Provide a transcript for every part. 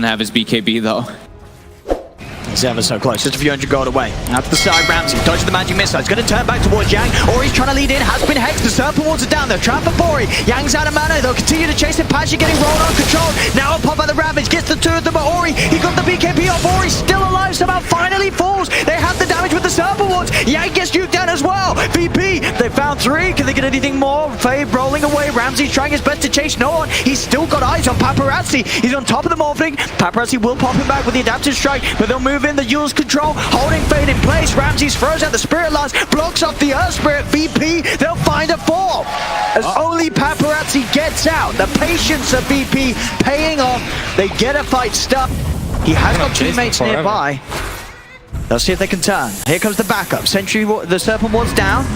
doesn't have his BKB though. He's ever so close, just a few hundred gold away. Out to the side, Ramsey dodges the magic missile. He's going to turn back towards Yang. Ori's trying to lead in, has been hexed. The Serpent Wards are down. They're trapped for Bori. Yang's out of mana. They'll continue to chase him. Pasha getting rolled on control. Now a pop by the Ravage. Gets the two of them, but Ori, he got the BKB off. Ori still alive, somehow finally falls. They have the damage with the Serpent Wards. Yang gets nuked down as well. VP, they found three. Can they get anything more? Fade rolling away. Ramsey's trying his best to chase no one. He's still got eyes on Paparazi. He's on top of the Morphling. Paparazi will pop him back with the adaptive strike, but they'll move in the Yule's control. Holding Fade in place. Ramsey's throws out the Spirit Lance, blocks off the Earth Spirit. VP, they'll find a fall. As only Paparazi gets out. The patience of VP paying off. They get a fight stuck. He has got teammates nearby. They'll see if they can turn. Here comes the backup. Sentry, the Serpent Ward's down.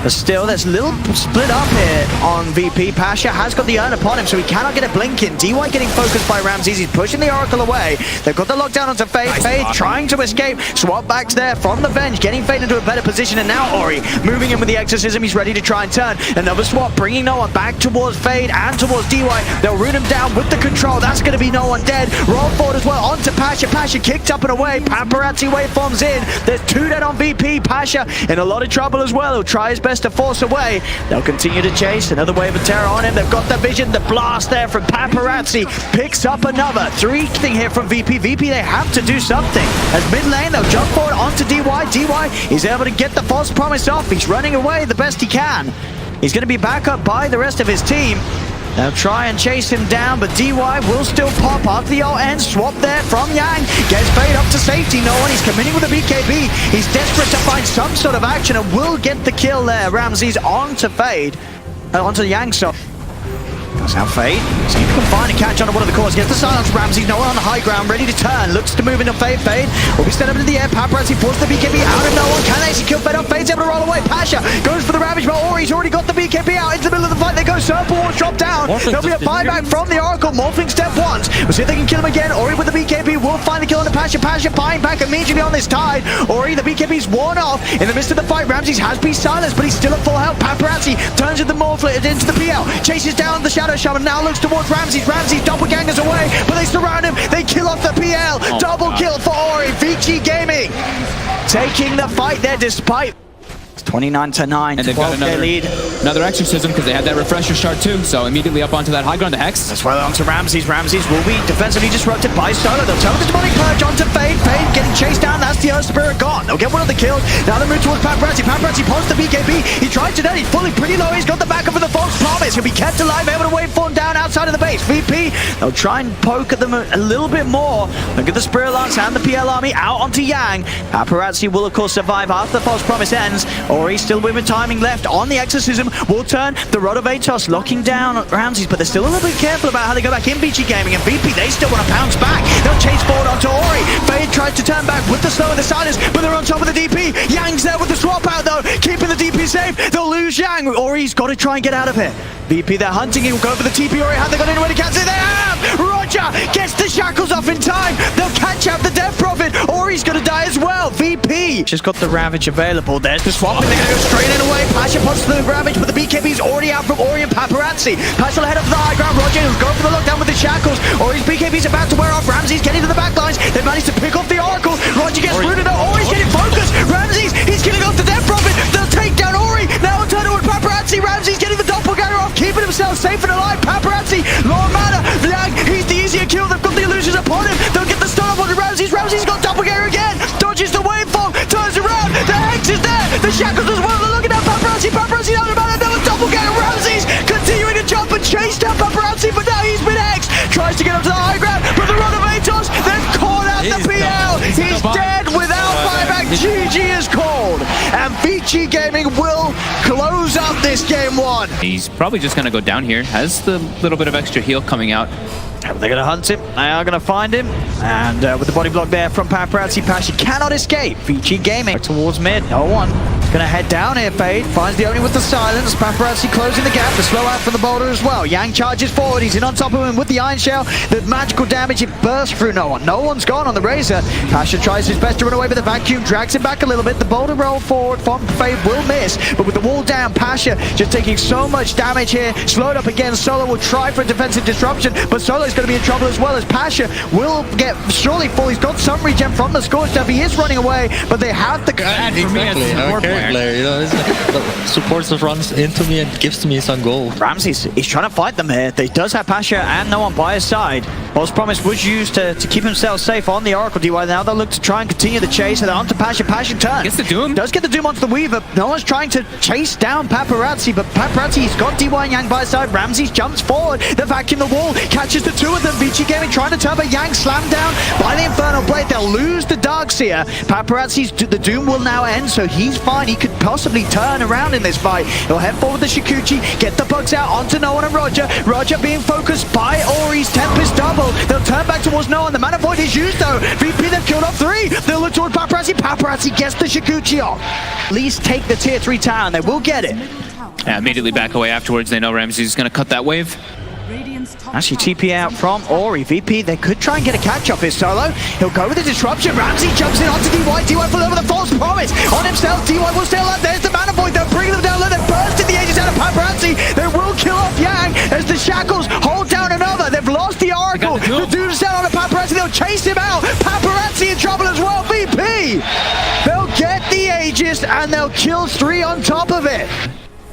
But still, there's a little split up here on VP. Pasha has got the urn upon him, so he cannot get a blink in. DY getting focused by Ramses. He's pushing the Oracle away. They've got the lockdown onto Fade. Nice. Fade trying to escape. Swap backs there from the bench, getting Fade into a better position. And now Ori moving in with the Exorcism. He's ready to try and turn. Another swap, bringing no one back towards Fade and towards DY. They'll root him down with the control. That's going to be no one dead. Roll forward as well onto Pasha. Pasha kicked up and away. Paparazzi waveforms in. There's two dead on VP. Pasha in a lot of trouble as well. He'll try his best to force away. They'll continue to chase. Another wave of terror on him. They've got the vision. The blast there from Paparazzi picks up another. Three thing here from VP. VP, they have to do something. As mid lane, they'll jump forward onto DY. DY is able to get the false promise off. He's running away the best he can. He's going to be back up by the rest of his team. They'll try and chase him down, but DY will still pop after the ult ends. Swap there from Yang. Gets Fade up to safety. No one. He's committing with a BKB. He's desperate to find some sort of action and will get the kill there. Ramses onto Fade. Onto Yang, so... That's how Fade. See if he can find a catch on one of the cores. Gets the silence. Ramsey, no one on the high ground, ready to turn. Looks to move into Fade. Fade will be sent up into the air. Paparazzi forced the BKB out of no one. Can they kill Fade up? Fade's able to roll away. Pasha goes for the Ravage, but Ori's already got the BKB out into the middle of the fight. They go Serpent Wards drop down. There'll be a buyback from the Oracle. Morphling step once. We'll see if they can kill him again. Ori with the BKB will find the kill on the Pasha. Pasha buying back immediately on this tide. Ori, the BKB's worn off. In the midst of the fight, Ramses has been silenced, but he's still at full health. Paparazzi turns into the Morphling into the PL. Chases down the Shadow Shaman. Now looks towards Ramses. Ramses doppelgangers away, but they surround him. They kill off the PL. Double kill for Ori. Vici Gaming taking the fight there despite 29-9, and they've got another exorcism because they had that refresher shard too, so immediately up onto that high ground, the Hex. That's why they're onto Ramses. Ramses will be defensively disrupted by Solo. They'll turn with the demonic purge onto Fade. Fade getting chased down. That's the Earth Spirit gone. They'll get one of the kills. Now they move towards Paparazi. Paparazi posts the BKB. He tried to dead. He's fully pretty low. He's got the backup of the false promise. He'll be kept alive, able to waveform down outside of the base. VP, they'll try and poke at them a little bit more. Look at the Spirit Lance and the PL army out onto Yang. Paparazzi will of course survive after the false promise ends, or he's still with timing left on the Exorcism. Will turn the Rod of Atos, locking down Ramses, but they're still a little bit careful about how they go back in Vici Gaming, and VP, they still want to pounce back. They'll chase forward onto Ori. Fade tries to turn back with the slow and the silence, but they're on top of the DP. Yang's there with the swap out though, keeping the DP safe. They'll lose Yang. Ori's got to try and get out of here. VP, they're hunting him. Go for the TP. Ori, have they got anywhere to catch it? They have! RodjER gets the shackles off in time. They'll catch out the Death Prophet. Ori's going to die as well. VP just got the Ravage available. There's the swap, and they're going to go straight in away. Pasha pops the Ravage, but the BKB's already out from Ori and Paparazzi. Pasha will head up to the high ground. RodjER will go for the lockdown with the shackles. Ori's BKB's about to wear off. Ramses getting to the back lines. They've managed to pick off the Oracle. RodjER gets rooted out. Ori's getting focused. Ramses, he's killing off the Death Prophet. They'll take down Ori. Now on turn with Paparazzi. Ramses getting the doppelganger off, keeping himself safe and alive. Paparazzi, low mana. Yang, he's the easier kill. They've got the illusions upon him. They'll get the stun up onto Ramses. Ramses got doppelganger again. Dodges the waveform. Turns around. The Hex is there. The shackles as well. They're looking at Paparazi. Paparazzi out of mana. Another doppelganger. Ramses continuing to jump and chase down Paparazzi, but now he's been hexed. Tries to get up to the high ground, but the Rod of Atos, they've caught out the PL. He's dead without buyback. GG is called, and Vici Gaming will close up this game one. He's probably just going to go down here. Has the little bit of extra heal coming out. They're going to hunt him. They are going to find him. And with the body block there from Paparazzi, Pasha cannot escape. Vici Gaming towards mid. 0-1. Gonna head down here, Fade. Finds the opening with the silence. Paparazi closing the gap. The slow out from the boulder as well. Yang charges forward. He's in on top of him with the Iron Shell. The magical damage, it bursts through no one. No one's gone on the Razor. Pasha tries his best to run away with the vacuum. Drags him back a little bit. The boulder roll forward from Fade will miss. But with the wall down, Pasha just taking so much damage here. Slowed up again. Solo will try for a defensive disruption. But Solo's going to be in trouble as well, as Pasha will get surely full. He's got some regen from the Scorch Stuff. He is running away. But they have the... Exactly, our carry player, you know, supports runs into me and gives me some goal. Ramses, he's trying to fight them here. He does have Pasha and no one by his side. False Promise was used to keep himself safe on the Oracle DY. Now they'll look to try and continue the chase. And onto Pasha. Pasha turns. Gets the Doom. Does get the Doom onto the Weaver. No one's trying to chase down Paparazi, but Paparazzi's got DY and Yang by his side. Ramses jumps forward. The vacuum the wall. Catches the two of them. Vici Gaming trying to turn, but Yang slammed down by the Infernal Blade. They'll lose the Darkseer. Paparazzi's the Doom will now end, so he's fine. He could possibly turn around in this fight. He'll head forward with the Shikuchi, get the bugs out onto No One and RodjER. RodjER being focused by Ori's Tempest double. They'll turn back towards No One. The Mana Void is used though. VP, they've killed off 3. They'll look towards Paparazi. Paparazi gets the Shikuchi off. At least take the tier 3 tower and they will get it. Yeah, immediately back away afterwards. They know Ramses is going to cut that wave. Actually, TP out from Ori. VP, they could try and get a catch off his Solo. He'll go with the disruption. Ramsey jumps in onto DY. DY full over the False Promise. On himself, DY will stay alive. There's the Mana Void. They're bringing them down low. They're bursting the ages out of Paparazzi. They will kill off Yang as the Shackles hold down another. They've lost the Oracle. The Doom's down on the Paparazzi. They'll chase him out. Paparazzi in trouble as well. VP. They'll get the Aegis and they'll kill 3 on top of it.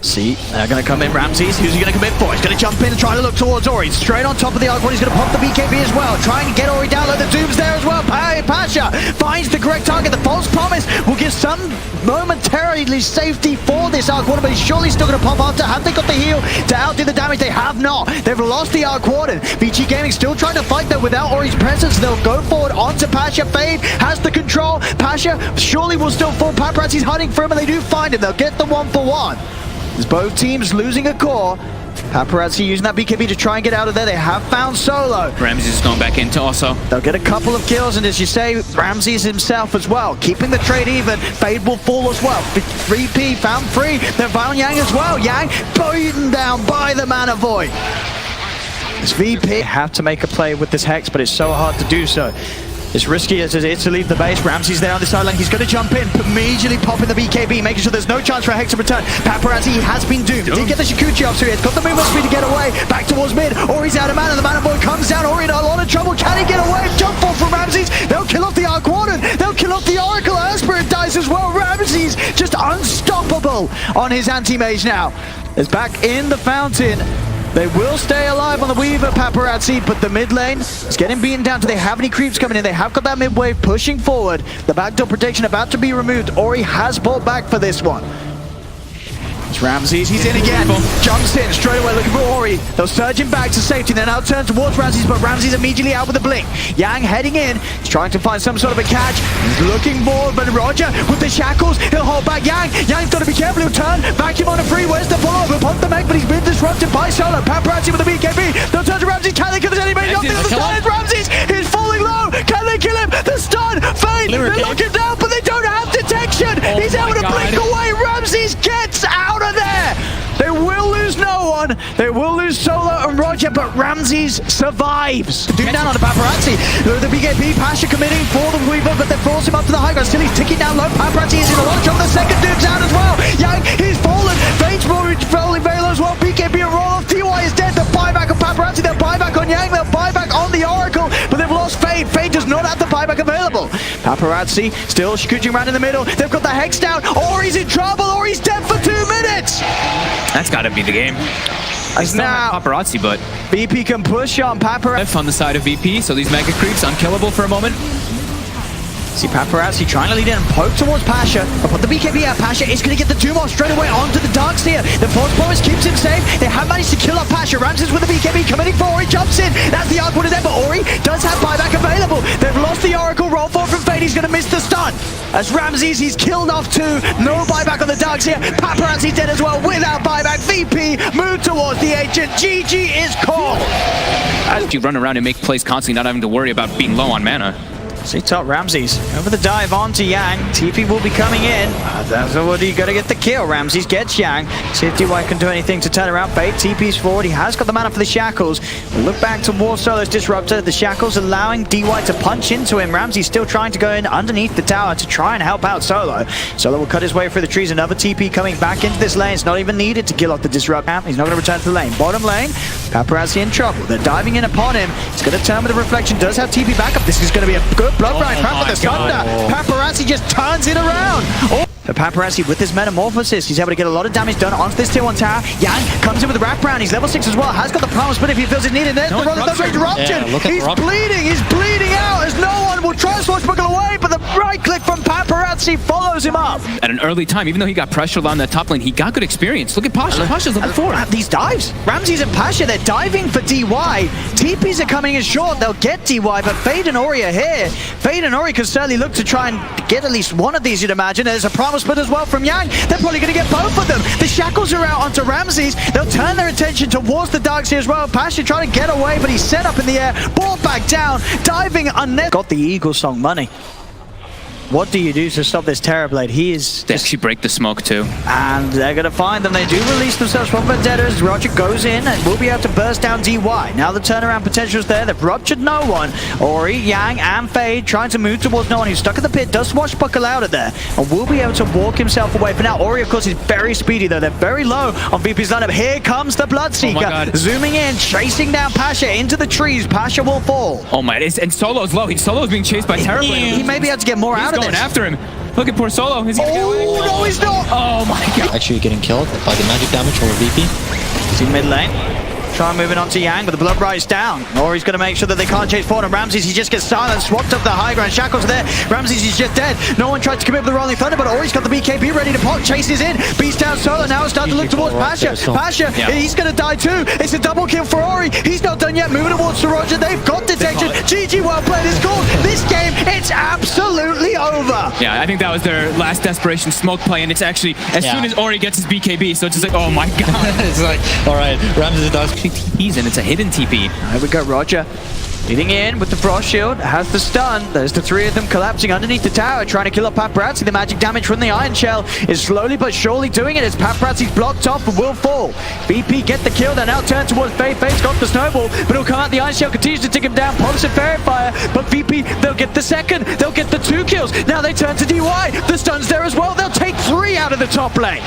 See, they're going to come in. Ramses, who's he going to commit for? He's going to jump in and try to look towards Ori. Straight on top of the Arc. He's going to pop the BKB as well. Trying to get Ori down low. The Doom's there as well. Pasha finds the correct target. The False Promise will give some momentarily safety for this Arc Warden, but he's surely still going to pop after. Have they got the heal to outdo the damage? They have not. They've lost the Arc Warden. Vici Gaming still trying to fight though without Ori's presence. They'll go forward onto Pasha. Fade has the control. Pasha surely will still fall. Paparazzi's hiding for him and they do find him. They'll get the 1-for-1. As both teams losing a core. Paparazzi using that BKB to try and get out of there. They have found Solo. Ramses is going back into also. They'll get a couple of kills, and as you say, Ramses himself as well. Keeping the trade even. Fade will fall as well. 3P found 3. They found Yang as well. Yang beaten down by the Mana Void. This VP have to make a play with this Hex, but it's so hard to do so. It's risky as it is to leave the base. Ramsey's there on the sideline. He's going to jump in, immediately popping the BKB, making sure there's no chance for a Hex to return. Paparazzi has been doomed. Did get the Shikuchi off, so he's got the movement speed to get away. Back towards mid. Ori's out of mana. The Mana Boy comes down. Ori in a lot of trouble. Can he get away? Jump ball from Ramses. They'll kill off the Arc Warden. They'll kill off the Oracle. Spirit dies as well. Ramses just unstoppable on his anti-mage now. Is back in the fountain. They will stay alive on the Weaver, Paparazzi, but the mid lane is getting beaten down. Do they have any creeps coming in? They have got that mid wave pushing forward. The backdoor protection about to be removed. Ori has bought back for this one. It's Ramses, he's in again. Jumps in straight away looking for Ori. They'll surge him back to safety. They now turn towards Ramses, but Ramses immediately out with a blink. Yang heading in. He's trying to find some sort of a catch. He's looking forward, but RodjER with the shackles. He'll hold back Yang. Yang's got to be careful. He'll turn. Vacuum on a free. Where's the follow-up? He'll pump the mech, but he's been disrupted by Solo. Paparazzi with the BKB. They'll turn to Ramses. Can they kill this anybody? Not the stun. Ramses is falling low. Can they kill him? The stun. Fade. They lock him down, but they don't have detection. He's able to blink away. Ramses gets out of there. They will lose No One. They will lose Solo and RodjER, but Ramses survives. Doom down on the Paparazzi. The BKB Pasha committing for the Weaver, but they force him up to the high ground. Still he's ticking down low. Paparazzi is in a lot of trouble. The second Doom's out as well. Yang, he's fallen. Fade's falling very low as well. BKB and roll off. DY is dead. They'll buy back on Paparazzi. They'll buy back on Yang. They'll buy back on the Oracle, but they've lost Fade. Fade does not have the buyback available. Paparazzi still scooching around in the middle. They've got the Hex down. Ori's in trouble. Ori's dead for 2 minutes. That's got to be the game. I still now have Paparazzi, but VP can push on Paparazzi on the side of VP, so these mega creeps unkillable for a moment. See Paparazzi trying to lead in and poke towards Pasha. But put the BKB out. Pasha is going to get the Doom off straight away onto the Darkseer. The False Promise keeps him safe. They have managed to kill off Pasha. Ramses with the BKB committing for Ori. Jumps in. That's the Arc Warden there, but Ori does have buyback available. They've lost the Oracle. Roll forward from Fade. He's going to miss the stun. As Ramses, he's killed off 2. No buyback on the Darkseer. Paparazzi dead as well without buyback. VP move towards the agent. GG is called. As you run around and make plays constantly, not having to worry about being low on mana. See top Ramses over the dive onto Yang. TP will be coming in. That's what you got to get the kill. Ramses gets Yang. See if DY can do anything to turn around Fade. TP's forward. He has got the mana for the shackles. We'll look back towards Solo's disruptor. The shackles allowing DY to punch into him. Ramses still trying to go in underneath the tower to try and help out Solo. Solo will cut his way through the trees. Another TP coming back into this lane. It's not even needed to kill off the disrupt. He's not going to return to the lane. Bottom lane, Paparazi in trouble. They're diving in upon him. He's going to turn with a reflection. Does have TP backup. This is going to be a good blood right for the Thunder. Paparazi just turns it around. The Paparazi with his metamorphosis, he's able to get a lot of damage done onto this tier 1 tower. Yang comes in with the wraparound. He's level 6 as well. Has got the promise, but if he feels it needed, there's the rupture. He's bleeding out as no one will try to swashbuckle away, but the right click from Paparazi follows him up. At an early time, even though he got pressured on the top lane, he got good experience. Look at Pasha. Pasha's level 4. These dives. Ramses and Pasha, they're diving for DY. TPs are coming in short. They'll get DY, but Fade and Ori are here. Fade and Ori can certainly look to try and get at least one of these, you'd imagine. There's a promise split as well from Yang. They're probably going to get both of them. The shackles are out onto Ramses. They'll turn their attention towards the darks here as well. Pasha trying to get away, but he's set up in the air. Ball back down. Diving unnet. Got the Eagle Song money. What do you do to stop this Terrorblade? He is... They actually break the smoke too. And they're going to find them. They do release themselves from Vendettas. RodjER goes in and will be able to burst down DY. Now the turnaround potential is there. They've ruptured no one. Ori, Yang, and Fade trying to move towards no one. He's stuck in the pit. Does swashbuckle out of there. And will be able to walk himself away. For now, Ori, of course, is very speedy though. They're very low on VP's lineup. Here comes the Bloodseeker. Zooming in, chasing down Pasha into the trees. Pasha will fall. Oh my, and Solo's low. Solo's being chased by Terrorblade. He may be able to get more out of this. He's going after him. Look at poor Solo. Is he gonna get away? No, he's not. Oh my god. Actually getting killed by the magic damage from VP. He's in mid lane. Try moving on to Yang, but the blood rise down. Or he's going to make sure that they can't chase forward. And Ramses, he just gets silenced, swapped up the high ground. Shackles there. Ramses is just dead. No one tried to commit with the Rolling Thunder, but Ori's got the BKB ready to pop. Chases in. Beats down Solo. Now it's starting to look towards Pasha. Pasha, he's going to die too. It's a double kill for Ori. He's not done yet. Moving towards RodjER. They've got detection. GG, well played. It's called. This game, it's absolutely over. Yeah, I think that was their last desperation smoke play, and it's actually as soon as Ori gets his BKB, so it's just like, oh my god. It's like, all right, Ramses does TPs, and it's a hidden TP. Here we go, RodjER. Leading in with the Frost Shield, has the stun. There's the three of them collapsing underneath the tower, trying to kill up Paparazi. The magic damage from the Iron Shell is slowly but surely doing it as Paparazi's blocked off and will fall. VP get the kill, they're now turned towards Fade. Fade's got the snowball, but he'll come out. The Iron Shell continues to tick him down. Pops a Fairy Fire, but VP, they'll get the second. They'll get the 2 kills. Now they turn to DY. The stun's there as well. They'll take 3 out of the top lane.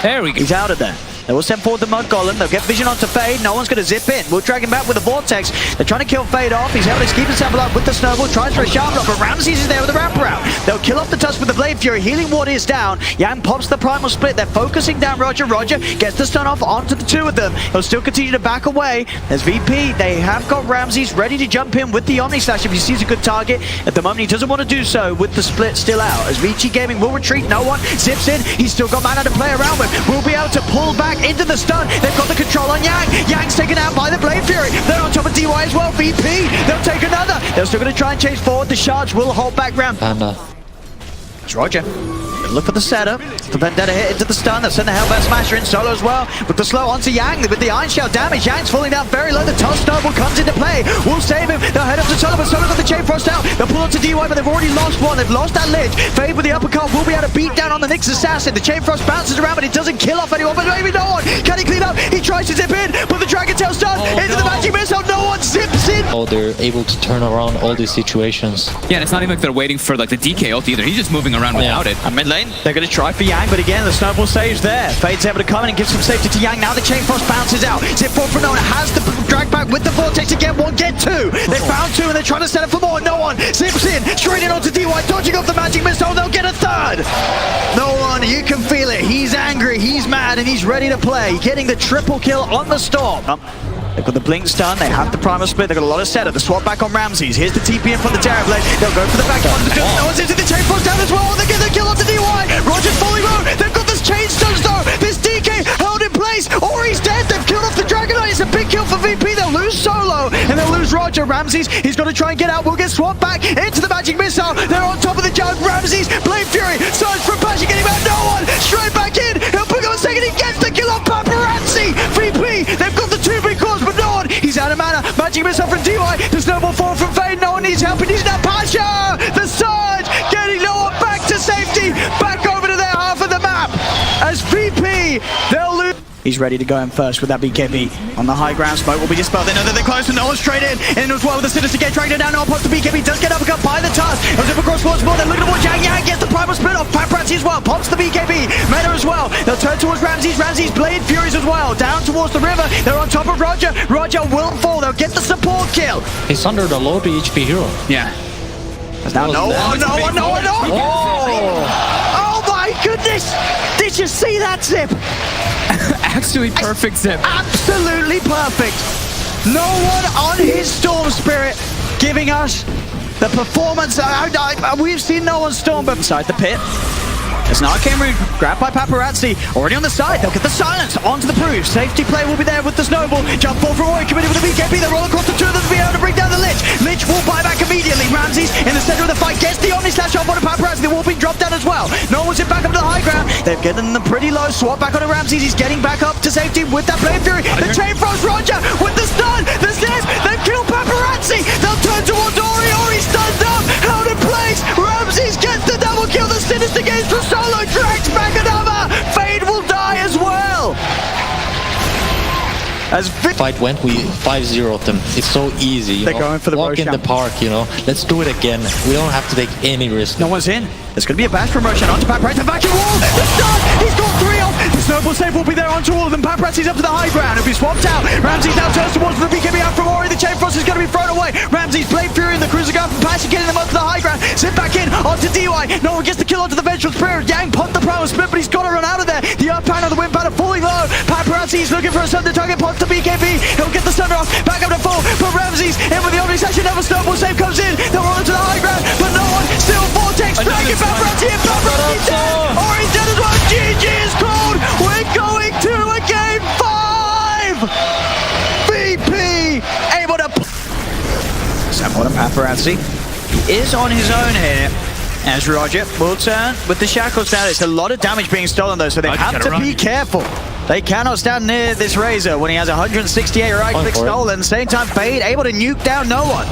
There we go. He's out of there. They will send forward the Mud Golem. They'll get vision onto Fade. No one's going to zip in. We'll drag him back with the Vortex. They're trying to kill Fade off. He's able to keep himself alive with the Snowball. Tries for a sharp block, but Ramses is there with the wraparound. They'll kill off the Tusk with the Blade Fury. Healing Ward is down. Yang pops the Primal Split. They're focusing down RodjER. RodjER gets the stun off onto the 2 of them. He'll still continue to back away. There's VP. They have got Ramses ready to jump in with the Omni Slash if he sees a good target. At the moment, he doesn't want to do so with the split still out. As Vici Gaming will retreat. No one zips in. He's still got mana to play around with. We'll be able to pull back into the stun. They've got the control on Yang. Yang's taken out by the Blade Fury. They're on top of DY as well. VP, they'll take another. They're still going to try and chase forward. The shards will hold back round. Panda. It's RodjER. Look for the setup. The Vendetta hit into the stun. They'll send the Hellbound Smasher in Solo as well. With the slow onto Yang. With the Iron Shell damage. Yang's falling down very low. The Toss Snowball comes into play. Will save him. They'll head up to Solo, but Solo got the Chain Frost out. They'll pull up to DY, but they've already lost one. They've lost that Lich. Fade with the uppercut will be able to beat down on the Nyx Assassin. The Chain Frost bounces around, but it doesn't kill off anyone. But maybe no one. Can he clean up? He tries to zip in, but the Dragon Tail stun into the Magic Missile. No one zips in. Oh, they're able to turn around all these situations. Yeah, and it's not even like they're waiting for like the DK ult either. He's just moving around without it. And mid lane, they're going to try for Yang, but again, the Snowball saves there. Fade's able to come in and give some safety to Yang. Now the Chain Frost bounces out. Zip forward from no one. Has the drag back with the Vortex to get 1, get 2. They found 2 and they're trying to set up for more. No one zips in, straight in onto DY, dodging off the Magic Missile. They'll get a 3rd. No one, you can feel it. He's angry, he's mad, and he's ready to play. Getting the triple kill on the Storm. They've got the Blink Stun, they have the Primal Split, they've got a lot of setup. The swap back on Ramses. Here's the TP in from the Terrorblade. They'll go for the back one. No one's into the Chain Frost down as well. They get the kill onto DY. RodjER's falling low. They've got this Chain Stuns though. This DK held in place. Ori's dead. They've killed off the Dragonite. It's a big kill for VP. They'll lose Solo and they'll lose RodjER. Ramses, he's got to try and get out. We'll get swapped back into the Magic Missile. They're on top of the jug. Ramses, Blade Fury, Surge from Pasha, getting out. No one. Straight back in. He'll pick up a second. He gets the kill on Paparazi. VP, they've got the 2 big cores, but no one. He's out of mana. Magic Missile from DY. The Snowball fall from Fade. No one needs help. It is now Pasha. they'll lose. He's ready to go in first with that BKB. On the high ground, smoke will be dispelled. They know that they're close and Nolan straight in. And as well with the Sinister Gate dragged it down. Now pops the BKB, does get uppercut by the Tusk. Goes up across towards more. They're looking towards Yang. Yang gets the primal split off. Paparazi as well. Pops the BKB. Meta as well. They'll turn towards Ramses. Ramses Blade Furies as well. Down towards the river. They're on top of RodjER. RodjER will fall. They'll get the support kill. He's under the low HP hero. Yeah. Now no one. Oh my goodness! Did you see that zip? Actually, perfect zip. Absolutely perfect. No one on his Storm Spirit giving us the performance. We've seen no one Storm but inside the pit. There's an arcane rune grabbed by Paparazi. Already on the side, they'll get the silence onto the proof. Safety play will be there with the snowball. Jump ball from Roy, committed with the BKB. They roll across the two of them to be able to bring down the Lich. Lich will buy back immediately. Ramses in the center of the fight gets the Omni Slash off on Paparazi. The wall being dropped down as well. No one's hit back up to the high ground. They've gotten them pretty low. Swap back onto Ramses. He's getting back up to safety with that Blade Fury. The chain froze RodjER with the stun. The stairs. They've killed Paparazi. They'll turn towards Ori. Ori stunned up. Held in place. Ramses gets the double kill. The Sinister Gates for solo. Drags back another. Fade will die as well. As Fight went, we 5-0'd them. It's so easy. They're going for the walk in the park, you know. Let's do it again. We don't have to take any risk. No one's in. There's going to be a bash from Roshan onto Paparazi. The vacuum wall. The stun. He's got 3 off. The snowball save will be there onto all of them. Paparazi's up to the high ground. It'll be swapped out. Ramses now turns towards the BKB out from Ori. The chain frost is going to be thrown away. Ramses Blade Fury and the cruiser guard from Pasha getting them up to the high ground. Sit back in onto DY. No one gets the kill onto the Vengeful Spirit. Yang pumped the primal split, but he's got to run out of there. The up panel, the wind pattern falling low. Paparazi's looking for a stun to target. Pops the BKB. He'll get the stun off. Back up to full. But Ramses in with the Omni Slash. Another snowball save comes in. They'll roll into the high ground, but no one. Still Vortex. Dragging Paparazi in. Paparazi dead. Ori's dead as well. GG is called. We're going to a game 5. VP able to. Sample and Paparazi. He is on his own here. As RodjER will turn with the shackles down. It's a lot of damage being stolen though, so they have to be careful. They cannot stand near this Razor when he has 168 right click stolen. Same time, Fade able to nuke down no one.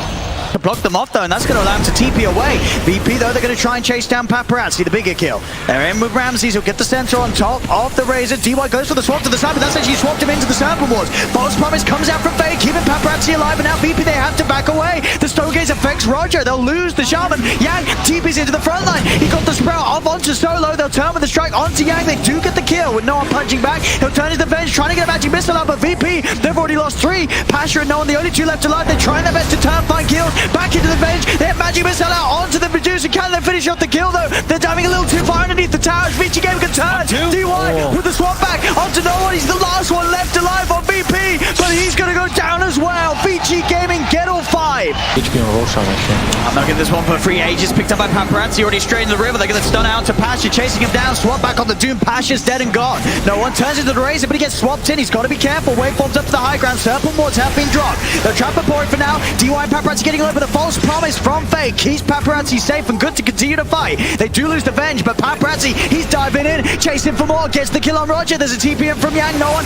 To block them off though, and that's going to allow him to TP away. VP though, they're going to try and chase down Paparazi, the bigger kill. They're in with Ramses, who'll get the center on top of the Razor. DY goes for the swap to the side, but that's actually swapped him into the Serpent Wards. False Promise comes out from Fade, keeping Paparazi alive, and now VP they have to back away. The Stone Gaze affects RodjER, they'll lose the Shaman. Yang TP's into the front line. He got the Sprout off onto Solo, they'll turn with the strike onto Yang. They do get the kill with no one punching back. He'll turn his Venge, trying to get a magic missile out, but VP, they've already lost 3. Pasha and no one, the only 2 left alive. They're trying their best to turn, find kills, back into the Venge. They have magic missile out onto the Medusa. Can they finish off the kill though? They're diving a little too far underneath the towers. Vici game can turn. DY with the swap back onto no one. He's the last one left alive on VP, but he's going to go down as well. Vici Gaming get all 5. HP on Roshan, actually. I'm not getting this one for free. Aegis picked up by Paparazi, already straight in the river. They're going to stun out to Pasha, chasing him down. Swap back on the Doom. Pasha's dead and gone. No one turns into the Razor, but he gets swapped in. He's got to be careful. Waveforms up to the high ground. Serpent Wards have been dropped. They'll trap a point for now. DY and Paparazi getting over the False Promise from Fade. Keeps Paparazi safe and good to continue to fight. They do lose the Venge, but Paparazi, he's diving in, chasing for more, gets the kill on RodjER. There's a TP in from Yang, no one.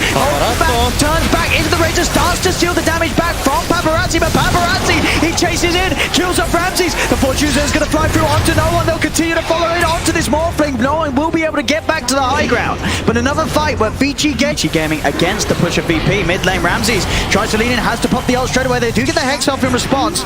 Back, turns back into the Razor, starts to steal the damage back from Paparazi, but Paparazi, he chases in, kills off Ramses. The Fortuner is going to fly through onto no one. They'll continue to follow it onto this Morphling. No one will be able to get back to the high ground. But another fight where Vici Gaming against the push of VP. Mid lane, Ramses tries to lean in, has to pop the ult straight away. They do get the Hex off in response.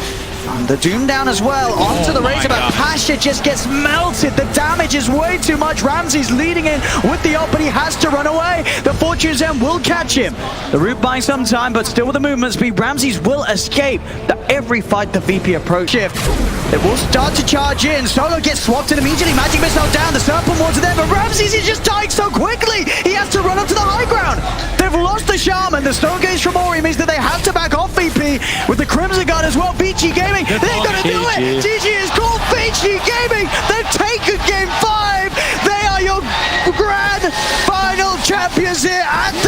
The Doom down as well, onto the Razor, but Pasha just gets melted. The damage is way too much. Ramses leading in with the ult, but he has to run away. The Fortune's End will catch him. The root buying some time, but still with the movement speed, Ramses will escape. Every fight the VP approach shift. It will start to charge in. Solo gets swapped in immediately. Magic missile down. The Serpent Wards are there, but Ramses is just dying so quickly. He has to run up to the high ground. They've lost the Shaman. The Stone Gaze from Ori means that they have to back off VP with the Crimson Gun as well. Vici Gaming, they're going to do it. GG is called Vici Gaming. They've taken game 5. They are your grand final champions here at the